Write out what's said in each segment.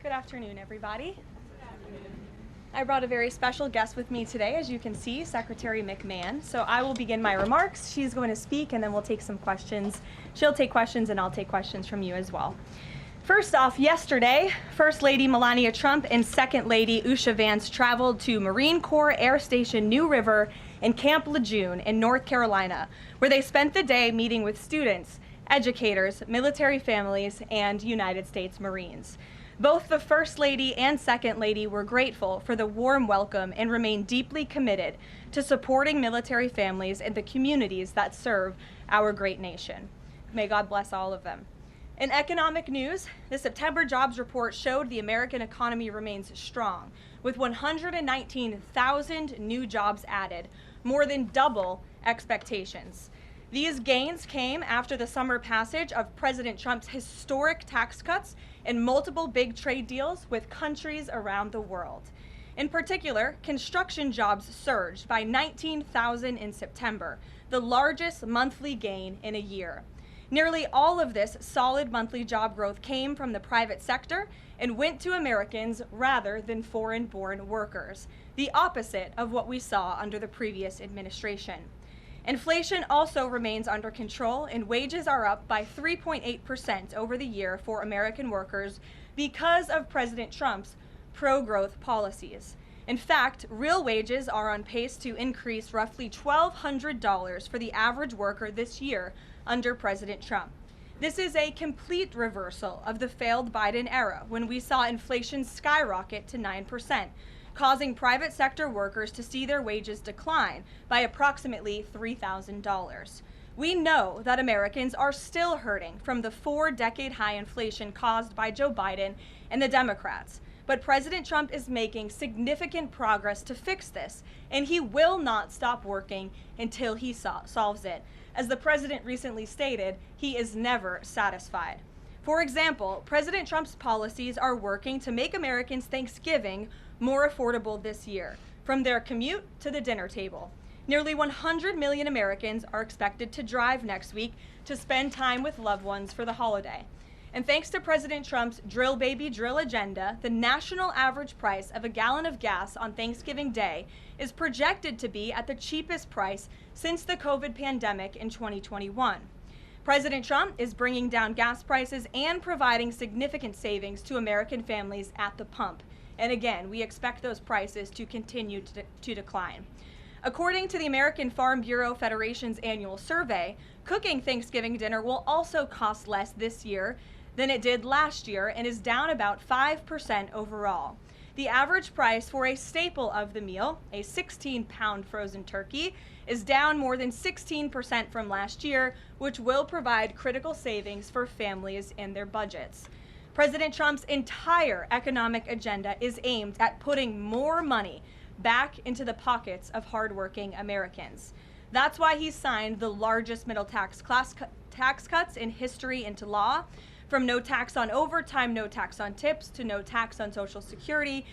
Good afternoon, everybody. I brought a very special guest with me today, as you can see, Secretary McMahon. So I will begin my remarks. She's going to speak, and then we'll take some questions. She'll take questions, and I'll take questions from you as well. First off, yesterday, First Lady Melania Trump and Second Lady Usha Vance traveled to Marine Corps Air Station New River and Camp Lejeune in North Carolina, where they spent the day meeting with students, educators, military families, and United States Marines. Both the First Lady and Second Lady were grateful for the warm welcome and remain deeply committed to supporting military families and the communities that serve our great nation. May God bless all of them. In economic news, the September jobs report showed the American economy remains strong, with 119,000 new jobs added, more than double expectations. These gains came after the summer passage of President Trump's historic tax cuts and multiple big trade deals with countries around the world. In particular, construction jobs surged by 19,000 in September, the largest monthly gain in a year. Nearly all of this solid monthly job growth came from the private sector and went to Americans rather than foreign-born workers, the opposite of what we saw under the previous administration. Inflation also remains under control, and wages are up by 3.8% over the year for American workers because of President Trump's pro-growth policies. In fact, real wages are on pace to increase roughly $1,200 for the average worker this year under President Trump. This is a complete reversal of the failed Biden era, when we saw inflation skyrocket to 9%. Causing private sector workers to see their wages decline by approximately $3,000. We know that Americans are still hurting from the 4-decade high inflation caused by Joe Biden and the Democrats, but President Trump is making significant progress to fix this, and he will not stop working until he solves it. As the president recently stated, he is never satisfied. For example, President Trump's policies are working to make Americans' Thanksgiving more affordable this year, from their commute to the dinner table. Nearly 100 million Americans are expected to drive next week to spend time with loved ones for the holiday. And thanks to President Trump's drill baby drill agenda, the national average price of a gallon of gas on Thanksgiving Day is projected to be at the cheapest price since the COVID pandemic in 2021. President Trump is bringing down gas prices and providing significant savings to American families at the pump. And again, we expect those prices to continue to decline. According to the American Farm Bureau Federation's annual survey, cooking Thanksgiving dinner will also cost less this year than it did last year and is down about 5% overall. The average price for a staple of the meal, a 16-pound frozen turkey, is down more than 16% from last year, which will provide critical savings for families and their budgets. President Trump's entire economic agenda is aimed at putting more money back into the pockets of hardworking Americans. That's why he signed the largest middle tax cuts in history into law, from no tax on overtime, no tax on tips, to no tax on Social Security.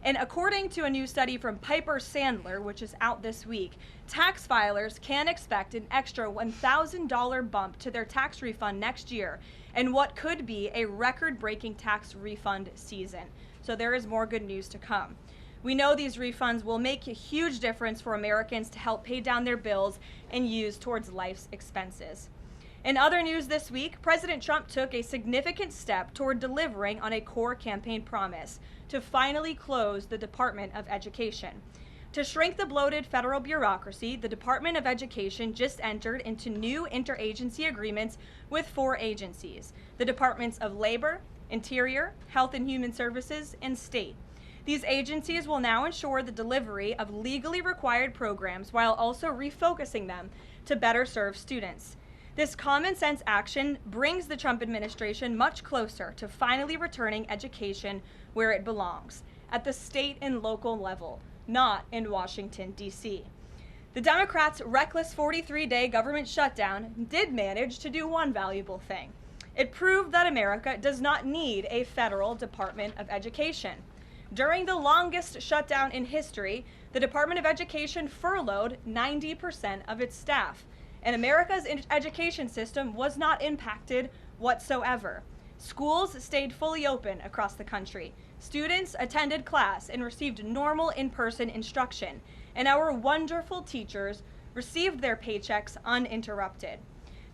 And according to a new study from Piper Sandler, which is out this week, tax filers can expect an extra $1,000 bump to their tax refund next year, and what could be a record-breaking tax refund season. So there is more good news to come. We know these refunds will make a huge difference for Americans to help pay down their bills and use towards life's expenses. In other news this week, President Trump took a significant step toward delivering on a core campaign promise to finally close the Department of Education. To shrink the bloated federal bureaucracy, the Department of Education just entered into new interagency agreements with 4 agencies: the Departments of Labor, Interior, Health and Human Services, and State. These agencies will now ensure the delivery of legally required programs while also refocusing them to better serve students. This common sense action brings the Trump administration much closer to finally returning education where it belongs, at the state and local level, not in Washington, D.C. The Democrats' reckless 43-day government shutdown did manage to do one valuable thing. It proved that America does not need a federal Department of Education. During the longest shutdown in history, the Department of Education furloughed 90% of its staff, and America's education system was not impacted whatsoever. Schools stayed fully open across the country. Students attended class and received normal in-person instruction, and our wonderful teachers received their paychecks uninterrupted.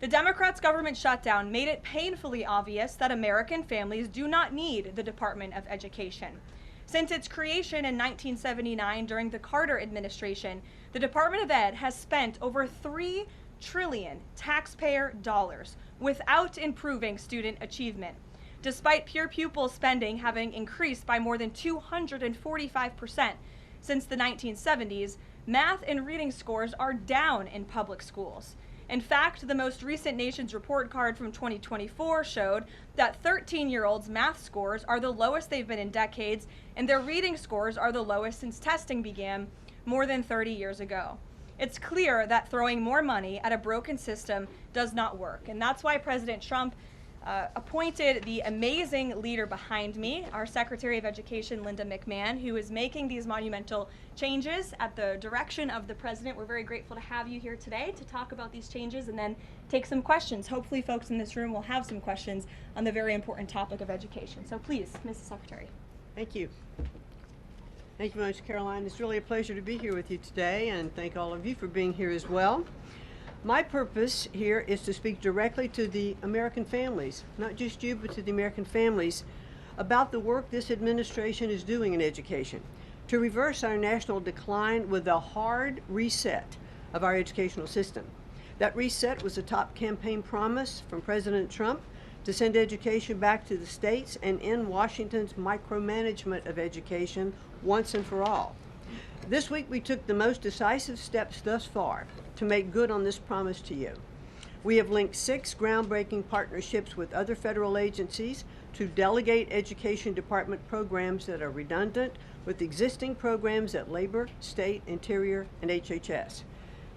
The Democrats' government shutdown made it painfully obvious that American families do not need the Department of Education. Since its creation in 1979 during the Carter administration, the Department of Ed has spent over $3 trillion taxpayer dollars without improving student achievement. Despite peer pupil spending having increased by more than 245% since the 1970s, math and reading scores are down in public schools. In fact, the most recent Nation's Report Card from 2024 showed that 13-year-olds' math scores are the lowest they've been in decades, and their reading scores are the lowest since testing began more than 30 years ago. It's clear that throwing more money at a broken system does not work, and that's why President Trump appointed the amazing leader behind me, our Secretary of Education, Linda McMahon, who is making these monumental changes at the direction of the president. We're very grateful to have you here today to talk about these changes and then take some questions. Hopefully folks in this room will have some questions on the very important topic of education. So please, Mrs. Secretary. Thank you. Thank you very much, Karoline. It's really a pleasure to be here with you today, and thank all of you for being here as well. My purpose here is to speak directly to the American families, not just you, but to the American families, about the work this administration is doing in education to reverse our national decline with a hard reset of our educational system. That reset was a top campaign promise from President Trump to send education back to the states and end Washington's micromanagement of education once and for all. This week we took the most decisive steps thus far to make good on this promise to you. We have linked 6 groundbreaking partnerships with other federal agencies to delegate education department programs that are redundant with existing programs at Labor, State, Interior, and HHS.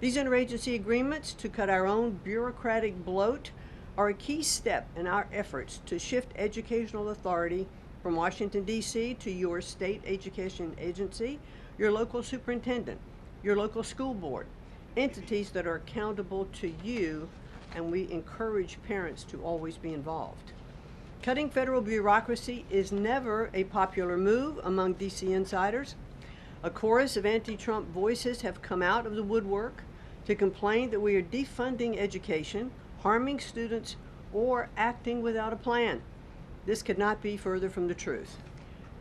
These interagency agreements to cut our own bureaucratic bloat are a key step in our efforts to shift educational authority from Washington, D.C. to your state education agency, your local superintendent, your local school board, entities that are accountable to you, and we encourage parents to always be involved. Cutting federal bureaucracy is never a popular move among D.C. insiders. A chorus of anti-Trump voices have come out of the woodwork to complain that we are defunding education, harming students, or acting without a plan. This could not be further from the truth.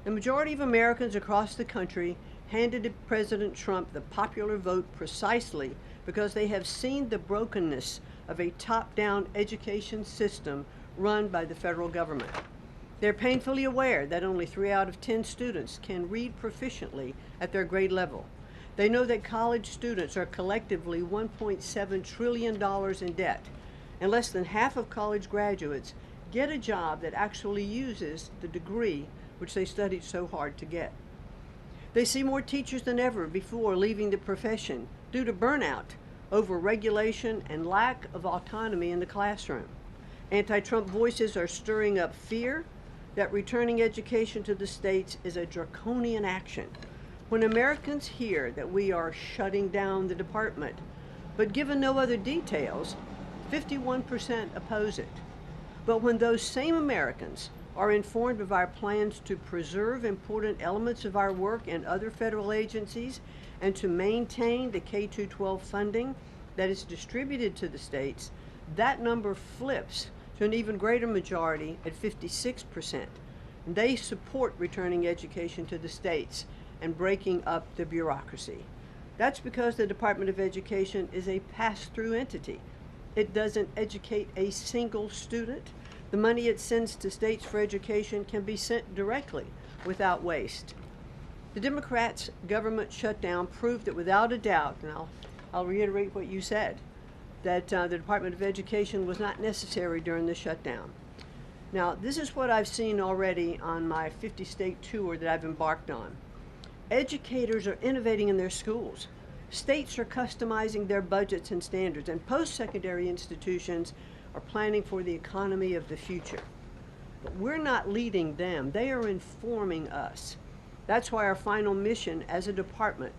The majority of Americans across the country handed to President Trump the popular vote precisely because they have seen the brokenness of a top-down education system run by the federal government. They're painfully aware that only 3 out of 10 students can read proficiently at their grade level. They know that college students are collectively $1.7 trillion in debt, and less than half of college graduates get a job that actually uses the degree which they studied so hard to get. They see more teachers than ever before leaving the profession due to burnout, over-regulation, and lack of autonomy in the classroom. Anti-Trump voices are stirring up fear that returning education to the states is a draconian action. When Americans hear that we are shutting down the department, but given no other details, 51% oppose it. But when those same Americans are informed of our plans to preserve important elements of our work in other federal agencies and to maintain the K-12 funding that is distributed to the states, that number flips to an even greater majority at 56%. They support returning education to the states and breaking up the bureaucracy. That's because the Department of Education is a pass-through entity. It doesn't educate a single student. The money it sends to states for education can be sent directly without waste. The Democrats' government shutdown proved that without a doubt, and I'll reiterate what you said, that the Department of Education was not necessary during the shutdown. Now, this is what I've seen already on my 50-state tour that I've embarked on. Educators are innovating in their schools. States are customizing their budgets and standards, and post-secondary institutions are planning for the economy of the future. But we're not leading them. They are informing us. That's why our final mission as a department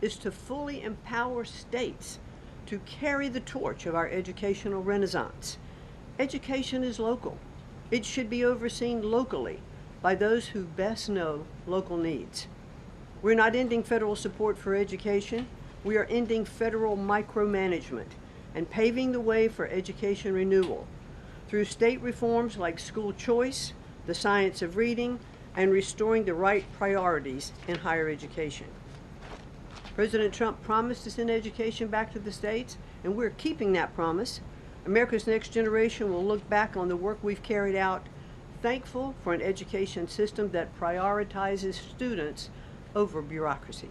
is to fully empower states to carry the torch of our educational renaissance. Education is local. It should be overseen locally by those who best know local needs. We're not ending federal support for education. We are ending federal micromanagement and paving the way for education renewal through state reforms like school choice, the science of reading, and restoring the right priorities in higher education. President Trump promised to send education back to the states, and we're keeping that promise. America's next generation will look back on the work we've carried out, thankful for an education system that prioritizes students over bureaucracy.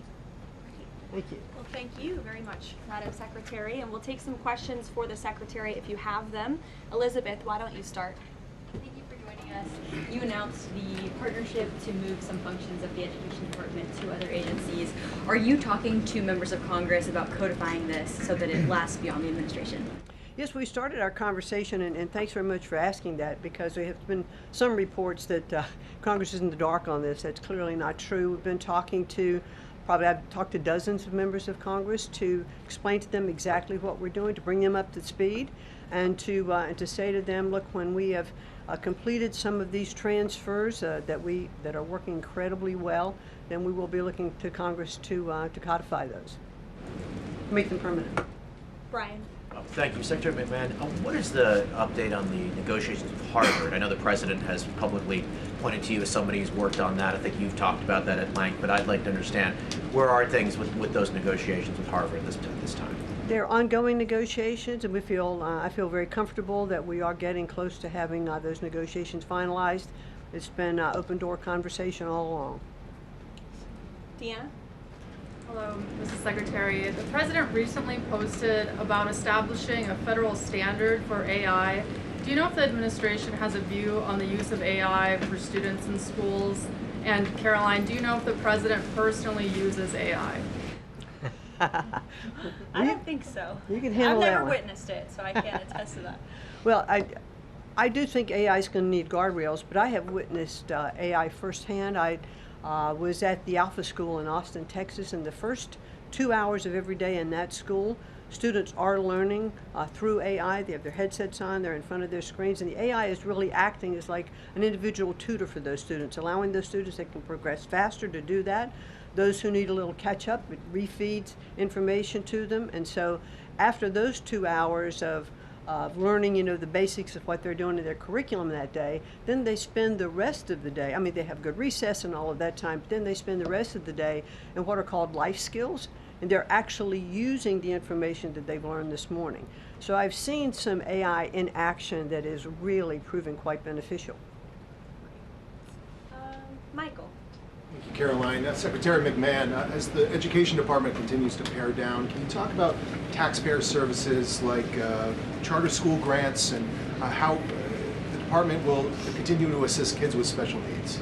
Thank you. Well, thank you very much, Madam Secretary, and we'll take some questions for the Secretary if you have them. Elizabeth, why don't you start? Thank you for joining us. You announced the partnership to move some functions of the Education Department to other agencies. Are you talking to members of Congress about codifying this so that it lasts beyond the administration? Yes, we started our conversation, and thanks very much for asking that, because there have been some reports that Congress is in the dark on this. That's clearly not true. We've been talking to, I've talked to dozens of members of Congress to explain to them exactly what we're doing, to bring them up to speed, and to say to them, look, when we have completed some of these transfers that are working incredibly well, then we will be looking to Congress to codify those, make them permanent. Brian. Thank you. Secretary McMahon, what is the update on the negotiations with Harvard? I know the President has publicly pointed to you as somebody who's worked on that. I think you've talked about that at length, but I'd like to understand, where are things with those negotiations with Harvard at this time? They're ongoing negotiations, and I feel very comfortable that we are getting close to having those negotiations finalized. It's been open door conversation all along. Deanna? Hello, Mrs. Secretary. The President recently posted about establishing a federal standard for AI. Do you know if the administration has a view on the use of AI for students in schools? And Karoline, do you know if the President personally uses AI? I don't think so. You can handle I've that never one. witnessed it, so I can't attest to that. Well, I do think AI is going to need guardrails, but I have witnessed AI firsthand. I was at the Alpha School in Austin, Texas, and the first 2 hours of every day in that school, students are learning through AI. They have their headsets on, they're in front of their screens, and the AI is really acting as like an individual tutor for those students, allowing those students that can progress faster to do that. Those who need a little catch-up, it refeeds information to them. And so after those 2 hours of learning, the basics of what they're doing in their curriculum that day, then they spend the rest of the day, I mean, they have good recess and all of that time, but then they spend the rest of the day in what are called life skills, and they're actually using the information that they've learned this morning. So I've seen some AI in action that is really proving quite beneficial. Michael. Thank you, Karoline. Secretary McMahon, as the Education Department continues to pare down, can you talk about taxpayer services like charter school grants and how the department will continue to assist kids with special needs?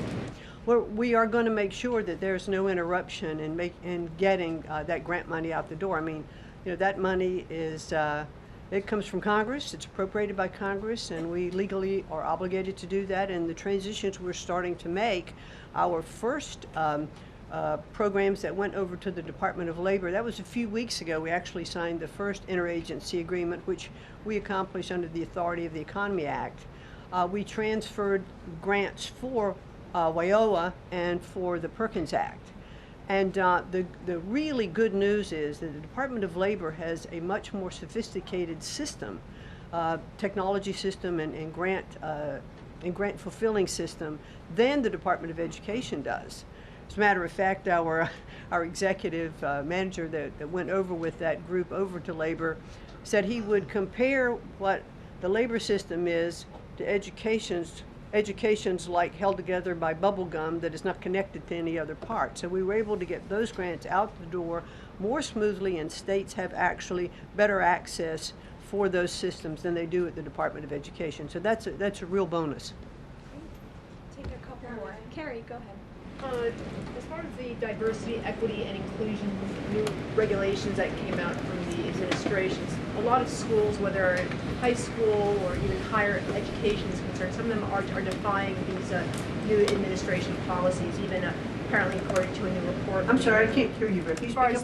Well, we are going to make sure that there's no interruption in getting that grant money out the door. I mean, that money is, it comes from Congress, it's appropriated by Congress, and we legally are obligated to do that. And the transitions we're starting to make, our first programs that went over to the Department of Labor, that was a few weeks ago. We actually signed the first interagency agreement, which we accomplished under the authority of the Economy Act. We transferred grants for WIOA and for the Perkins Act. And the really good news is that the Department of Labor has a much more sophisticated system, technology system and grant fulfilling system than the Department of Education does. As a matter of fact, our executive manager that went over with that group over to Labor said he would compare what the labor system is to education's like held together by bubble gum that is not connected to any other part. So we were able to get those grants out the door more smoothly, and states have actually better access for those systems than they do at the Department of Education. So that's a real bonus. Take a couple more. Carrie, go ahead. As far as the diversity, equity, and inclusion new regulations that came out from the administrations, a lot of schools, whether high school or even higher education is concerned, some of them are defying these new administration policies, even apparently according to a new report. I'm sorry, I can't hear you, but as far as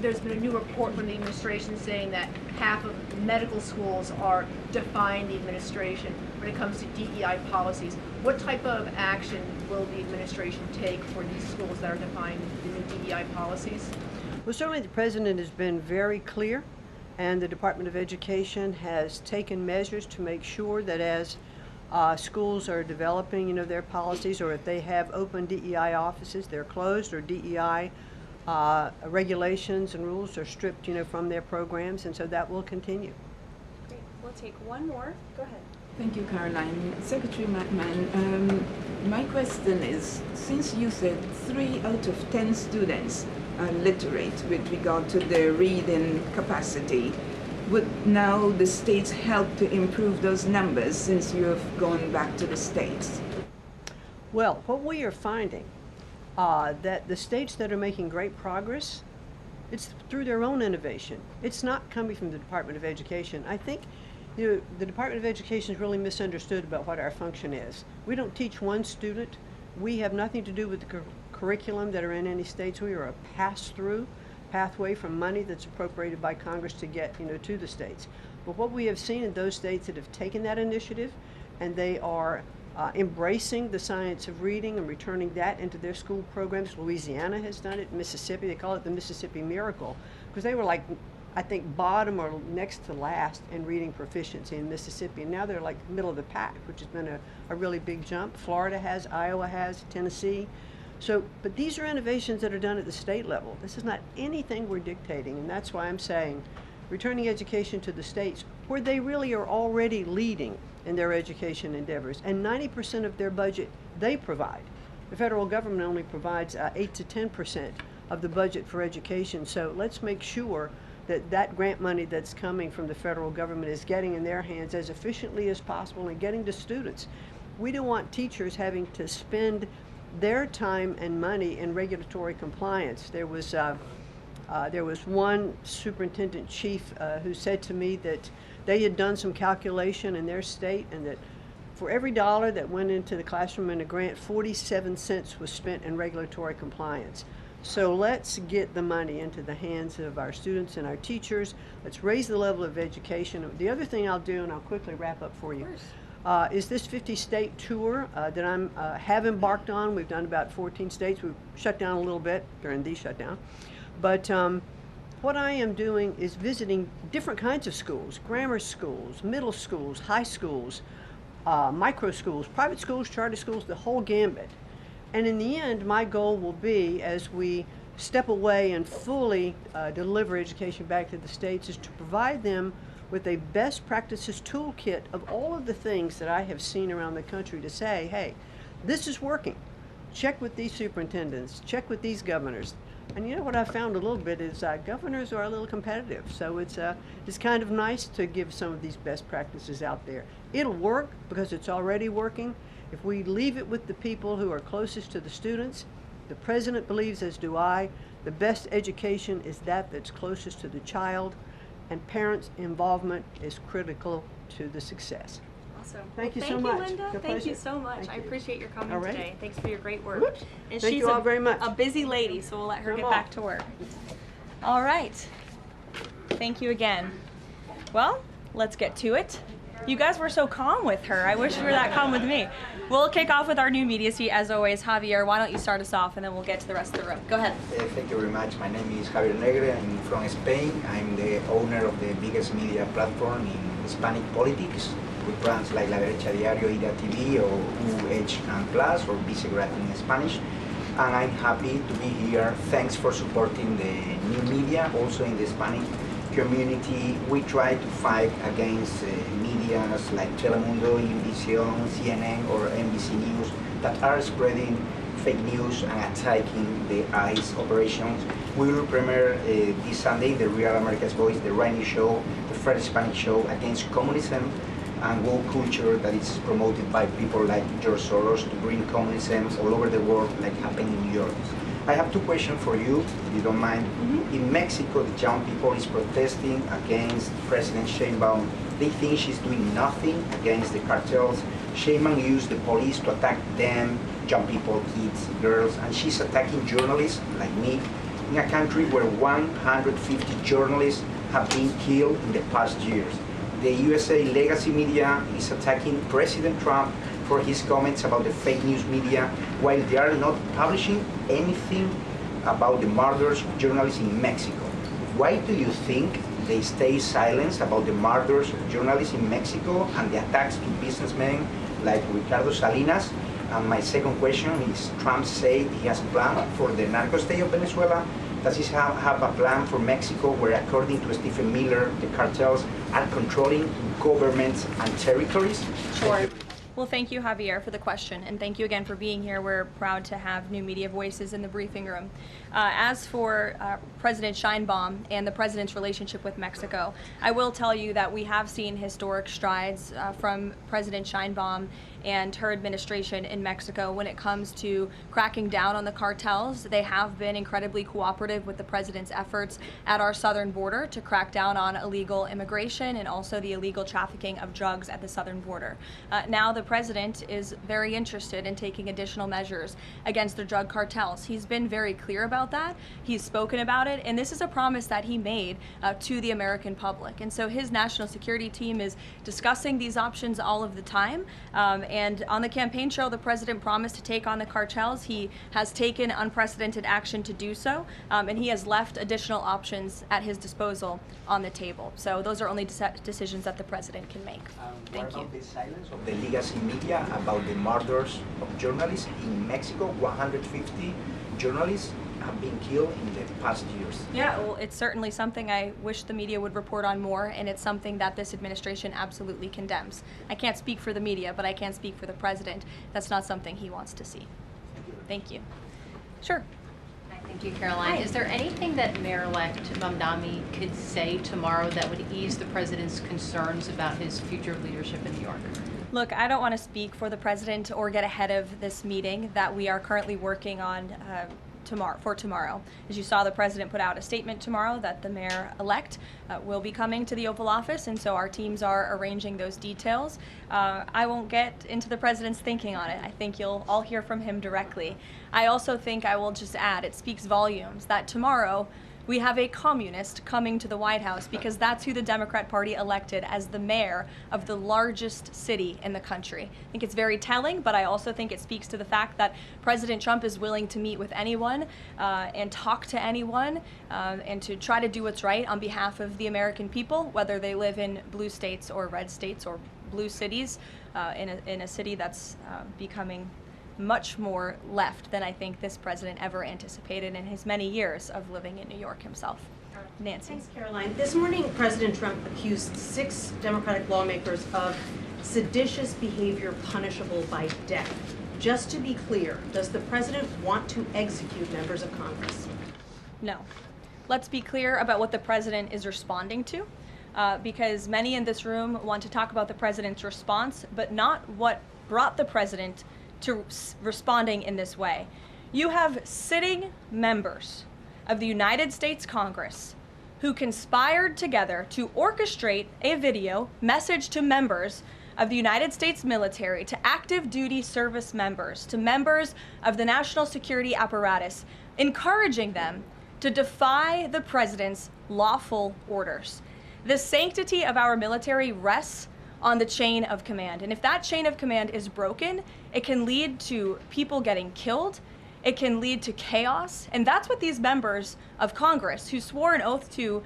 there's been a new report from the administration saying that half of medical schools are defying the administration. when it comes to DEI policies. What type of action will the administration take for these schools that are defined in the DEI policies? Well, certainly the President has been very clear, and the Department of Education has taken measures to make sure that as schools are developing, their policies, or if they have open DEI offices, they're closed, or DEI regulations and rules are stripped, from their programs, and so that will continue. Great. We'll take one more. Go ahead. Thank you, Karoline. Secretary McMahon, my question is, since you said 3 out of 10 students are literate with regard to their reading capacity, would now the states help to improve those numbers since you have gone back to the states? Well, what we are finding that the states that are making great progress, it's through their own innovation. It's not coming from the Department of Education. I think the Department of Education is really misunderstood about what our function is. We don't teach one student. We have nothing to do with the curriculum that are in any states. We are a pass-through pathway from money that's appropriated by Congress to get to the states. But what we have seen in those states that have taken that initiative and they are embracing the science of reading and returning that into their school programs. Louisiana has done it. Mississippi, they call it the Mississippi Miracle, because they were like, I think, bottom or next to last in reading proficiency in Mississippi, and now they're like middle of the pack, which has been a really big jump. Florida has, Iowa has, Tennessee. So, but these are innovations that are done at the state level. This is not anything we're dictating, and that's why I'm saying returning education to the states where they really are already leading in their education endeavors, and 90% of their budget they provide. The federal government only provides 8 to 10% of the budget for education, so let's make sure that that grant money that's coming from the federal government is getting in their hands as efficiently as possible and getting to students. We don't want teachers having to spend their time and money in regulatory compliance. There was one superintendent chief who said to me that they had done some calculation in their state, and that for every dollar that went into the classroom in a grant, 47 cents was spent in regulatory compliance. So let's get the money into the hands of our students and our teachers. Let's raise the level of education. The other thing I'll do, and I'll quickly wrap up for you, is this 50-state tour that I have embarked on. We've done about 14 states. We've shut down a little bit during the shutdown. But what I am doing is visiting different kinds of schools, grammar schools, middle schools, high schools, micro schools, private schools, charter schools, the whole gambit. And in the end, my goal will be, as we step away and fully deliver education back to the states, is to provide them with a best practices toolkit of all of the things that I have seen around the country to say, hey, this is working. Check with these superintendents, check with these governors. And you know what I found a little bit is governors are a little competitive, so it's kind of nice to give some of these best practices out there. It'll work because it's already working. If we leave it with the people who are closest to the students, the president believes, as do I, the best education is that's closest to the child, and parents' involvement is critical to the success. Awesome. Thank you so Thank much. you, Linda. Good Thank you pleasure. so much. Thank I you. appreciate your coming All right. today. Thanks for your great work. Whoops. And Thank she's you all very much. a busy lady, so we'll let her Come get on. back to work. All right. Thank you again. Well, let's get to it. You guys were so calm with her. I wish you were that calm with me. We'll kick off with our new media suite as always. Javier, why don't you start us off, and then we'll get to the rest of the room. Go ahead. Thank you very much. My name is Javier Negre. I'm from Spain. I'm the owner of the biggest media platform in Hispanic politics, with brands like La Derecha Diario, WPDE-TV, or UH Plus, or Vicegrad in Spanish. And I'm happy to be here. Thanks for supporting the new media, also in the Hispanic community. We try to fight against medias like Telemundo, Univision, CNN, or NBC News that are spreading fake news and attacking the ICE operations. We will premiere this Sunday the Real America's Voice, the Rainy Show, the first Hispanic show against communism and woke culture that is promoted by people like George Soros to bring communism all over the world, like happened in New York. I have two questions for you, if you don't mind. In Mexico, the young people is protesting against President Sheinbaum. They think she's doing nothing against the cartels. Sheinbaum used the police to attack them, young people, kids, girls, and she's attacking journalists like me in a country where 150 journalists have been killed in the past years. the USA legacy media is attacking President Trump for his comments about the fake news media, while they are not publishing anything about the murders of journalists in Mexico. Why do you think they stay silent about the murders of journalists in Mexico and the attacks to businessmen like Ricardo Salinas? And my second question is, Trump said he has a plan for the narco state of Venezuela. Does he have a plan for Mexico where, according to Stephen Miller, the cartels are controlling governments and territories? Sure. Well, thank you, Javier, for the question, and thank you again for being here. We're proud to have new media voices in the briefing room. As for President Sheinbaum and the president's relationship with Mexico, I will tell you that we have seen historic strides from President Sheinbaum and her administration in Mexico when it comes to cracking down on the cartels. They have been incredibly cooperative with the president's efforts at our southern border to crack down on illegal immigration and also the illegal trafficking of drugs at the southern border. Now the president is very interested in taking additional measures against the drug cartels. He's been very clear about that. He's spoken about it, and this is a promise that he made to the American public. And so his national security team is discussing these options all of the time. And on the campaign trail, the president promised to take on the cartels. He has taken unprecedented action to do so, and he has left additional options at his disposal on the table. So those are only decisions that the president can make. Thank you. What about the silence of the legacy media about the murders of journalists in Mexico? 150 journalists have been killed in the past years. Yeah, well, it's certainly something I wish the media would report on more, and it's something that this administration absolutely condemns. I can't speak for the media, but I can speak for the president. That's not something he wants to see. Thank you. Sure. Hi, thank you, Karoline. Is there anything that Mayor-elect Mamdani could say tomorrow that would ease the president's concerns about his future leadership in New York? Look, I don't want to speak for the president or get ahead of this meeting that we are currently working on tomorrow. As you saw, the president put out a statement tomorrow that the mayor-elect will be coming to the Oval Office, and so our teams are arranging those details. I won't get into the president's thinking on it. I think you'll all hear from him directly. I also think I will just add, it speaks volumes that tomorrow we have a communist coming to the White House because that's who the Democrat Party elected as the mayor of the largest city in the country. I think it's very telling, but I also think it speaks to the fact that President Trump is willing to meet with anyone and talk to anyone and to try to do what's right on behalf of the American people, whether they live in blue states or red states or blue cities, in a city that's becoming much more left than I think this president ever anticipated in his many years of living in New York himself. Nancy. Thanks, Karoline. This morning, President Trump accused 6 Democratic lawmakers of seditious behavior punishable by death. Just to be clear, does the president want to execute members of Congress? No. Let's be clear about what the president is responding to, because many in this room want to talk about the president's response, but not what brought the president to responding in this way. You have sitting members of the United States Congress who conspired together to orchestrate a video message to members of the United States military, to active duty service members, to members of the national security apparatus, encouraging them to defy the president's lawful orders. The sanctity of our military rests on the chain of command. And if that chain of command is broken, it can lead to people getting killed. It can lead to chaos. And that's what these members of Congress who swore an oath to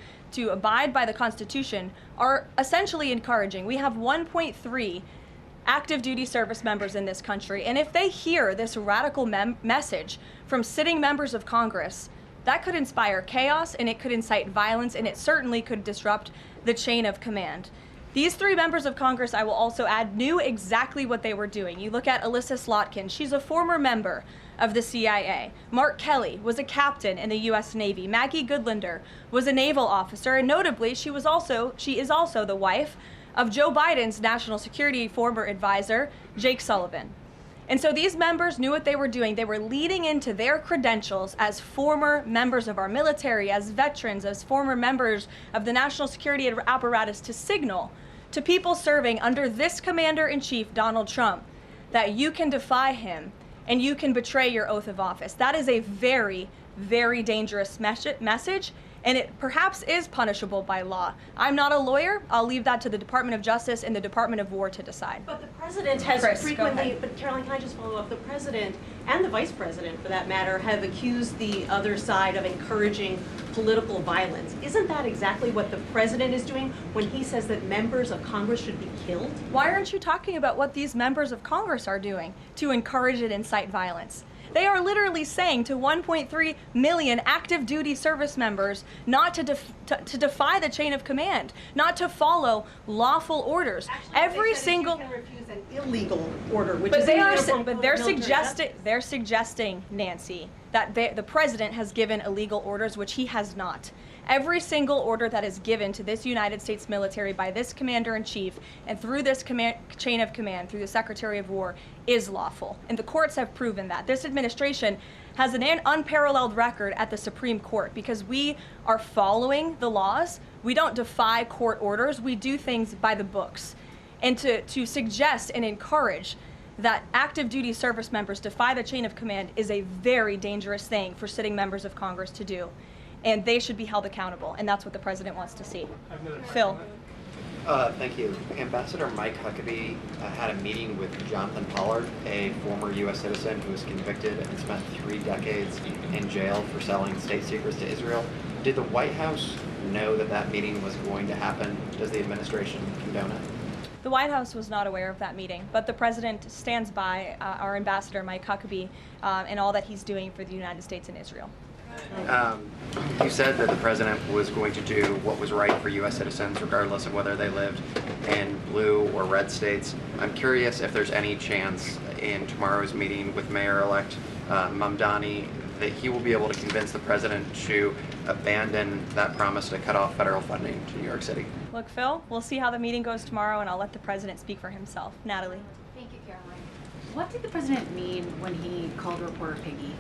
abide by the Constitution are essentially encouraging. We have 1.3 active duty service members in this country. And if they hear this radical message from sitting members of Congress, that could inspire chaos and it could incite violence and it certainly could disrupt the chain of command. These 3 members of Congress, I will also add, knew exactly what they were doing. You look at Alyssa Slotkin. She's a former member of the CIA. Mark Kelly was a captain in the U.S. Navy. Maggie Goodlander was a naval officer, and notably, she is also the wife of Joe Biden's national security former advisor, Jake Sullivan. And so these members knew what they were doing. They were leading into their credentials as former members of our military, as veterans, as former members of the national security apparatus to signal to people serving under this commander-in-chief, Donald Trump, that you can defy him and you can betray your oath of office. That is a very, very dangerous message. and it perhaps is punishable by law. I'm not a lawyer. I'll leave that to the Department of Justice and the Department of War to decide. But the president has Chris, go frequently, ahead. but Caroline, can I just follow up? The president and the vice president, for that matter, have accused the other side of encouraging political violence. Isn't that exactly what the president is doing when he says that members of Congress should be killed? Why aren't you talking about what these members of Congress are doing to encourage and incite violence? They are literally saying to 1.3 million active duty service members not to defy the chain of command, not to follow lawful orders. Actually, Every they said single you can refuse an illegal order, which But is they a are, uniform but code they're of military suggesting, justice. they're suggesting, Nancy, that the president has given illegal orders, which he has not. Every single order that is given to this United States military by this commander-in-chief and through this chain of command, through the Secretary of War, is lawful. And the courts have proven that. This administration has an unparalleled record at the Supreme Court because we are following the laws. We don't defy court orders. We do things by the books. And to suggest and encourage that active duty service members defy the chain of command is a very dangerous thing for sitting members of Congress to do. And they should be held accountable, and that's what the president wants to see. Phil. Thank you. Ambassador Mike Huckabee had a meeting with Jonathan Pollard, a former U.S. citizen who was convicted and spent 3 decades in jail for selling state secrets to Israel. Did the White House know that that meeting was going to happen? Does the administration condone it? The White House was not aware of that meeting, but the president stands by our ambassador, Mike Huckabee, and all that he's doing for the United States and Israel. You said that the president was going to do what was right for U.S. citizens, regardless of whether they lived in blue or red states. I'm curious if there's any chance in tomorrow's meeting with Mayor-elect Mamdani that he will be able to convince the president to abandon that promise to cut off federal funding to New York City. Look, Phil, we'll see how the meeting goes tomorrow, and I'll let the president speak for himself. Natalie. Thank you, Caroline. What did the president mean when he called reporter piggy?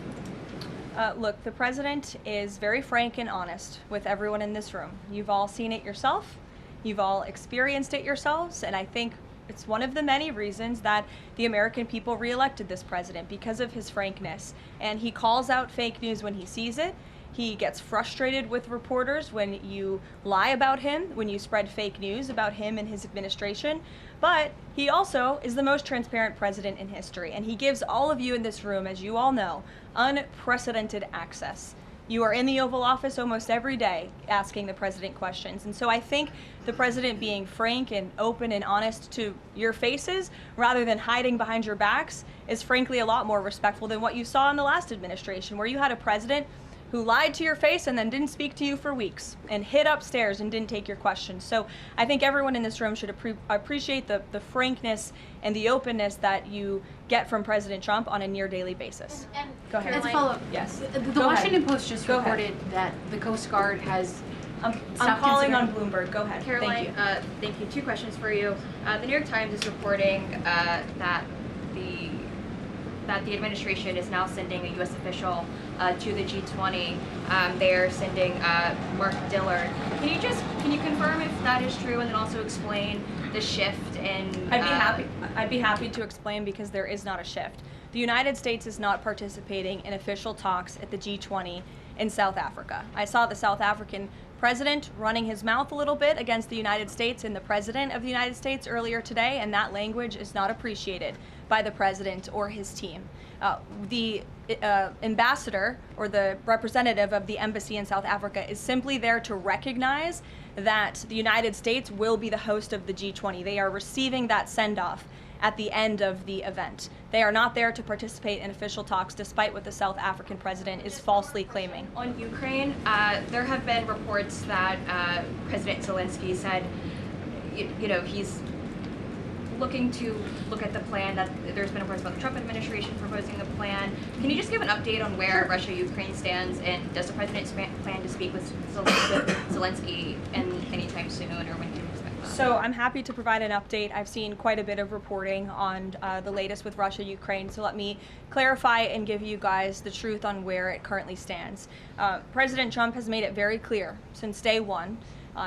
Look, the president is very frank and honest with everyone in this room. You've all seen it yourself. You've all experienced it yourselves, and I think it's one of the many reasons that the American people reelected this president, because of his frankness. And he calls out fake news when he sees it. He gets frustrated with reporters when you lie about him, when you spread fake news about him and his administration. But he also is the most transparent president in history, and he gives all of you in this room, as you all know, unprecedented access. You are in the Oval Office almost every day asking the president questions. And so I think the president being frank and open and honest to your faces rather than hiding behind your backs is frankly a lot more respectful than what you saw in the last administration, where you had a president who lied to your face and then didn't speak to you for weeks and hid upstairs and didn't take your questions. So I think everyone in this room should appreciate the frankness and the openness that you get from President Trump on a near daily basis. And Go ahead. As a follow-up, Yes. The Go Washington ahead. Post just Go reported that the Coast Guard has I'm stopped calling on considering- Bloomberg. Go ahead. Caroline, Thank you. thank you. 2 questions for you. The New York Times is reporting that the administration is now sending a U.S. official to the G20. They are sending Mark Dillard. Can you confirm if that is true, and then also explain the shift in? I'd be happy to explain, because there is not a shift. The United States is not participating in official talks at the G20 in South Africa. I saw the South African president running his mouth a little bit against the United States and the president of the United States earlier today, and that language is not appreciated by the president or his team. The ambassador or the representative of the embassy in South Africa is simply there to recognize that the United States will be the host of the G20. They are receiving that send-off at the end of the event. They are not there to participate in official talks, despite what the South African president is falsely claiming. On Ukraine, there have been reports that President Zelensky said, he's looking to look at the plan, that there's been reports about the Trump administration proposing a plan. Can you just give an update on where Russia-Ukraine stands, and does the president plan to speak with Zelensky anytime soon, or when can you expect that? So I'm happy to provide an update. I've seen quite a bit of reporting on the latest with Russia-Ukraine, so let me clarify and give you guys the truth on where it currently stands. President Trump has made it very clear since day one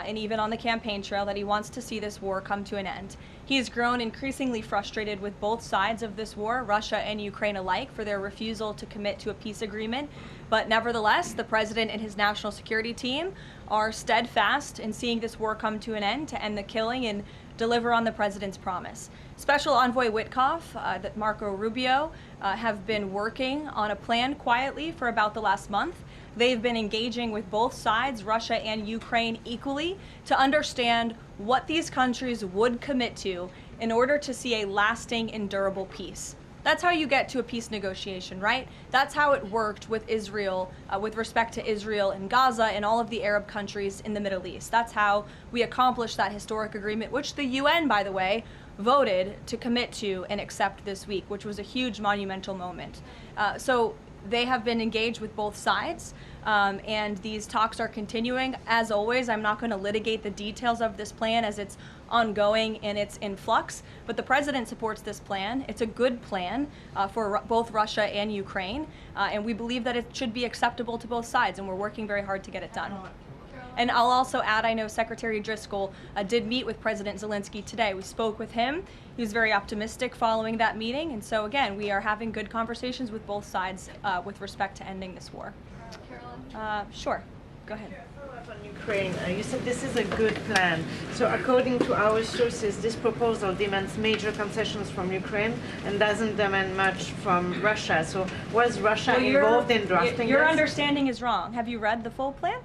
and even on the campaign trail, that he wants to see this war come to an end. He has grown increasingly frustrated with both sides of this war, Russia and Ukraine alike, for their refusal to commit to a peace agreement. But nevertheless, the president and his national security team are steadfast in seeing this war come to an end, to end the killing and deliver on the president's promise. Special Envoy Witkoff, Marco Rubio, have been working on a plan quietly for about the last month. They've been engaging with both sides, Russia and Ukraine, equally to understand what these countries would commit to in order to see a lasting and durable peace. That's how you get to a peace negotiation, right? That's how it worked with Israel, with respect to Israel and Gaza and all of the Arab countries in the Middle East. That's how we accomplished that historic agreement, which the UN, by the way, voted to commit to and accept this week, which was a huge monumental moment. So they have been engaged with both sides, and these talks are continuing. As always, I'm not going to litigate the details of this plan as it's ongoing and it's in flux, but the president supports this plan. It's a good plan for both Russia and Ukraine, and we believe that it should be acceptable to both sides, and we're working very hard to get it done. And I'll also add, I know Secretary Driscoll did meet with President Zelensky today. We spoke with him. He was very optimistic following that meeting. And so again, we are having good conversations with both sides with respect to ending this war. Karoline? Sure, go ahead. On Ukraine, you said this is a good plan. So according to our sources, this proposal demands major concessions from Ukraine and doesn't demand much from Russia. So was Russia involved in drafting Your this? understanding is wrong. Have you read the full plan?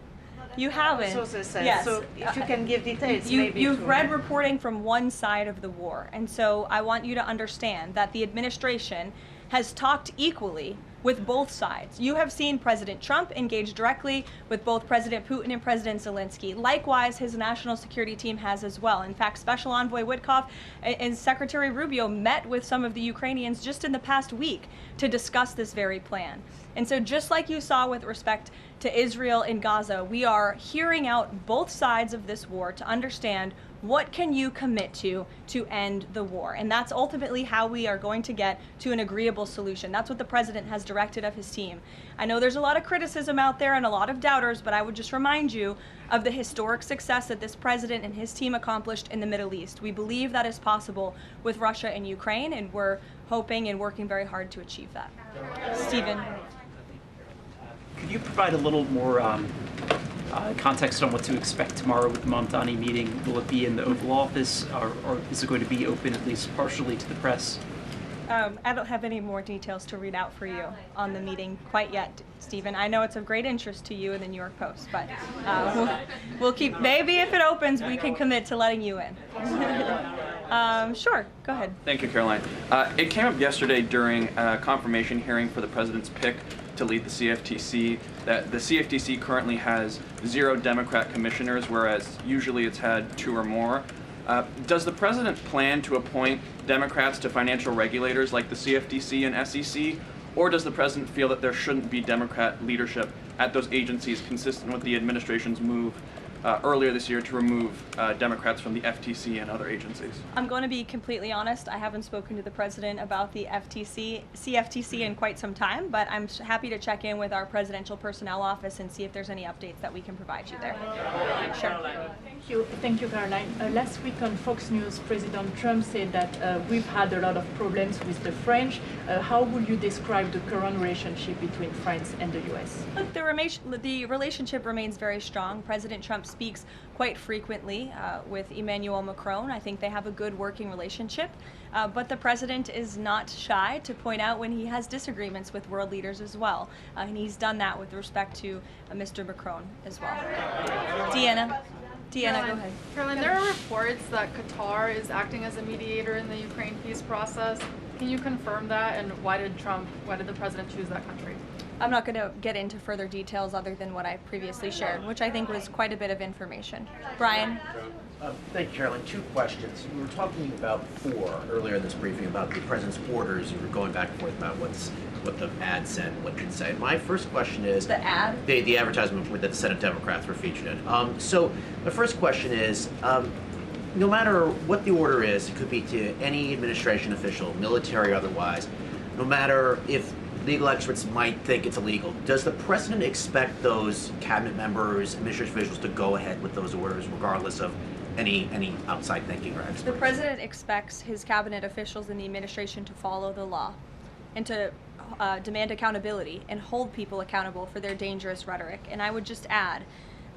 You haven't. Sources said. Yes. So if you can give details, maybe. You've read reporting from one side of the war, and so I want you to understand that the administration has talked equally with both sides. You have seen President Trump engage directly with both President Putin and President Zelensky. Likewise, his national security team has as well. In fact, Special Envoy Witkoff and Secretary Rubio met with some of the Ukrainians just in the past week to discuss this very plan. And so just like you saw with respect to Israel and Gaza, we are hearing out both sides of this war to understand what can you commit to end the war. And that's ultimately how we are going to get to an agreeable solution. That's what the president has directed of his team. I know there's a lot of criticism out there and a lot of doubters, but I would just remind you of the historic success that this president and his team accomplished in the Middle East. We believe that is possible with Russia and Ukraine, and we're hoping and working very hard to achieve that. Stephen. Could you provide a little more context on what to expect tomorrow with the Mamdani meeting? Will it be in the Oval Office, or is it going to be open at least partially to the press? I don't have any more details to read out for you on the meeting quite yet, Stephen. I know it's of great interest to you and the New York Post, but we'll keep, maybe if it opens, we can commit to letting you in. Sure, go ahead. Thank you, Karoline. It came up yesterday during a confirmation hearing for the president's pick to lead the CFTC that the CFTC currently has 0 Democrat commissioners, whereas usually it's had 2 or more. Does the president plan to appoint Democrats to financial regulators like the CFTC and SEC, or does the president feel that there shouldn't be Democrat leadership at those agencies, consistent with the administration's move earlier this year to remove Democrats from the FTC and other agencies? I'm going to be completely honest. I haven't spoken to the president about the CFTC in quite some time, but I'm happy to check in with our presidential personnel office and see if there's any updates that we can provide you there. Sure. Thank you, Karoline. Last week on Fox News, President Trump said that we've had a lot of problems with the French. How would you describe the current relationship between France and the U.S.? Look, the relationship remains very strong. President Trump speaks quite frequently with Emmanuel Macron. I think they have a good working relationship, but the president is not shy to point out when he has disagreements with world leaders as well, and he's done that with respect to Mr. Macron as well. Deanna, go ahead. Karoline, there are reports that Qatar is acting as a mediator in the Ukraine peace process. Can you confirm that, and why did the president choose that country? I'm not going to get into further details other than what I previously shared, which I think was quite a bit of information. Brian? Thank you, Karoline. 2 questions. We were talking about 4 earlier in this briefing about the president's orders. You were going back and forth about what the ad said and what it didn't say. My first question is... The ad? The advertisement that the Senate Democrats were featured in. So the first question is, no matter what the order is, it could be to any administration official, military or otherwise, no matter if legal experts might think it's illegal. Does the president expect those cabinet members, administrative officials to go ahead with those orders regardless of any outside thinking or experts? The president expects his cabinet officials and the administration to follow the law and to demand accountability and hold people accountable for their dangerous rhetoric. And I would just add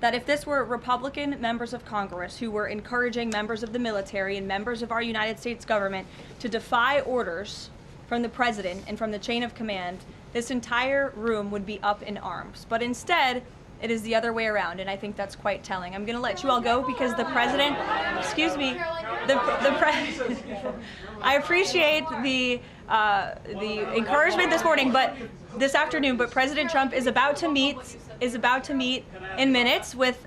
that if this were Republican members of Congress who were encouraging members of the military and members of our United States government to defy orders from the president and from the chain of command, this entire room would be up in arms. But instead, it is the other way around, and I think that's quite telling. I'm going to let you all go because the president, excuse me, I appreciate the encouragement this morning, but this afternoon. But President Trump is about to meet in minutes with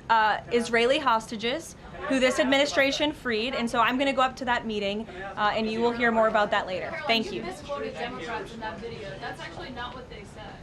Israeli hostages who this administration freed, and so I'm going to go up to that meeting, and you will hear more about that later. Thank you. You misquoted Democrats in that video. That's actually not what they said.